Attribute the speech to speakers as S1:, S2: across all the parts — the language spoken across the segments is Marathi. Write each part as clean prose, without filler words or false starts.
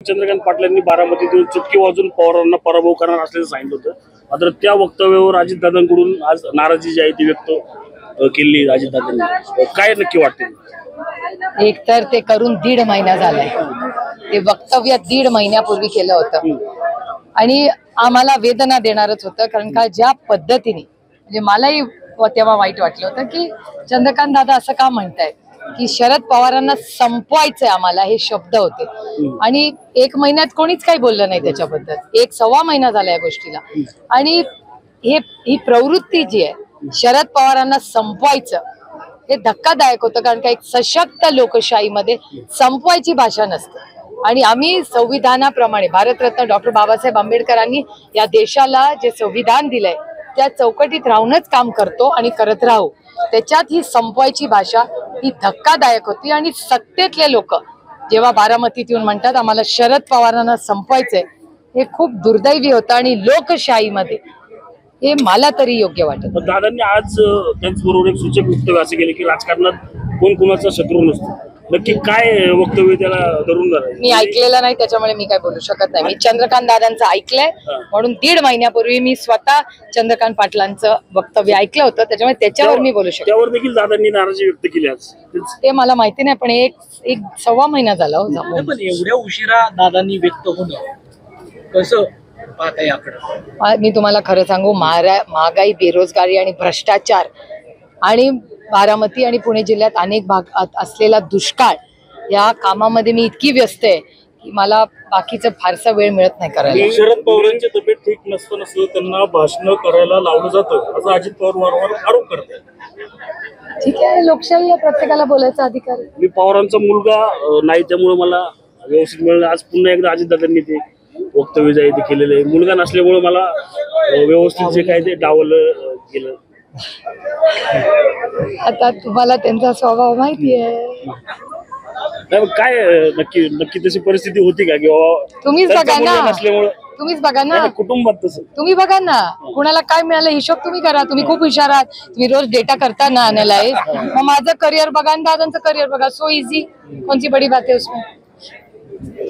S1: चंद्रकांत पाटलांनी बारामतीतून चुटकी वाजून पवारांना पराभव करणार असल्याचं सांगितलं होतं. मात्र त्या वक्तव्यावर अजितदादांकडून आज नाराजी जी आहे ती व्यक्त केली अजितदादांनी. काय नक्की वाटतं?
S2: एक तर ते करून 1.5 महिना झालाय. ते वक्तव्य 1.5 महिन्यापूर्वी केलं होतं आणि आम्हाला वेदना देणारच होतं. कारण का ज्या पद्धतीने म्हणजे मलाही तेव्हा वाईट वाटलं होतं की चंद्रकांत दादा असं का म्हणतायत की शरद पवारांना संपवायचंय आम्हाला, हे शब्द होते. आणि 1 महिन्यात कोणीच काही बोललं नाही त्याच्याबद्दल. 1-1.25 महिना झाला या गोष्टीला. आणि ही प्रवृत्ती जी आहे शरद पवारांना संपवायचं, हे धक्कादायक होतं. कारण का एक सशक्त लोकशाहीमध्ये संपवायची भाषा नसते. आणि आम्ही संविधानाप्रमाणे भारतरत्न डॉक्टर बाबासाहेब आंबेडकरांनी या देशाला जे संविधान दिलंय त्या चौकटीत राहूनच काम करतो आणि करत राहू. त्याच्यात ही संपवायची भाषा ही धक्कादायक होती. आणि सत्तेतले लोक जेव्हा बारामतीत येऊन म्हणतात आम्हाला शरद पवारांना संपवायचंय, हे खूप दुर्दैवी होतं. आणि लोकशाहीमध्ये हे मला तरी योग्य वाटत.
S1: दादांनी आज त्यांच्याबरोबर एक सूचक वक्तव्य असं केलं की राजकारणात कोण कोणाचा शत्रू नसतो. नक्की काय वक्तव्य त्याला धरून धरायचं?
S2: मी ऐकलेलं नाही त्याच्यामुळे मी काय बोलू शकत नाही. मी चंद्रकांत दादांचं ऐकलंय म्हणून 1.5 महिन्यापूर्वी मी स्वतः चंद्रकांत पाटलांचं वक्तव्य ऐकलं होतं, त्याच्यामुळे त्याच्यावर मी बोलू शकतो.
S1: त्यावर देखील दादांनी नाराजी व्यक्त केली आज.
S2: ते मला माहिती नाही, पण 1-1.25 महिना झाला हो.
S3: पण एवढ्या उशिरा दादांनी व्यक्त होणं कसं पाहता याकडे?
S2: मी तुम्हाला खरं सांगू, महागाई, बेरोजगारी आणि भ्रष्टाचार आणि बारामती आणि पुणे जिल्ह्यात अनेक भागात असलेला दुष्काळ या कामामध्ये मी इतकी व्यस्त आहे की मला बाकीचं फारसा वेळ मिळत नाही करायला.
S1: शरद पवारांची तब्येत ठीक नसताना त्यांना भाषण करायला लावलं जातं असं अजित पवार वारंवार आरोप करतात.
S2: ठीक आहे, लोकशाही आहे, प्रत्येकाला बोलायचा अधिकार आहे.
S1: मी पवारांचा मुलगा नाही त्यामुळे मला व्यवस्थित मिळालं. आज पुन्हा एकदा अजितदादांनी ते वक्तव्य जे आहे ते केलेलं आहे. मुलगा नसल्यामुळे मला व्यवस्थित जे काय ते डावलं गेलं.
S2: आता तुम्हाला त्यांचा स्वभाव माहिती आहे.
S1: काय नक्की तशी परिस्थिती होती का किंवा
S2: तुम्हीच बघा ना,
S1: नसल्यामुळे?
S2: तुम्हीच बघा ना,
S1: कुटुंबात तसं
S2: तुम्ही बघा ना कुणाला काय मिळालं हिशोब तुम्ही करा. तुम्ही खूप हुशार आहात, तुम्ही रोज डेटा करता ना अनालाइज. मग माझं करिअर बघा आणि दादांचं करिअर बघा. सो इझी, कोणती बडी बात आहे उसमें.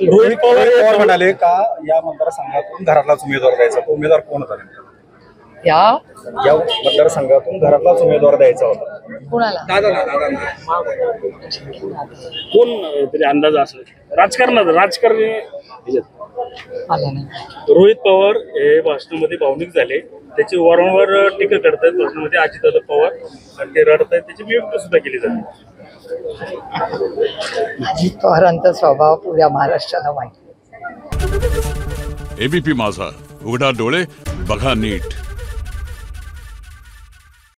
S4: रोहित पवार म्हणाले का या मतदारसंघातून घरातलाच उमेदवार द्यायचा. तो उमेदवार कोण होता?
S2: या
S4: मतदारसंघातून घरातलाच उमेदवार द्यायचा होता.
S2: कुणाला?
S1: कोण तरी अंदाज असेल राजकारणात? राजकारणी
S2: आला नाही.
S1: रोहित पवार हे भाषणामध्ये भावनिक झाले. त्याची वारंवार टीका करतायत भाषणामध्ये अजितदादा पवार आणि ते रडतायत. त्याची व्यक्त सुद्धा केली जाते.
S2: अजित पवारांचा स्वभाव पुऱ्या महाराष्ट्राला माहिती.
S5: एबीपी माझा, उघडा डोळे बघा नीट.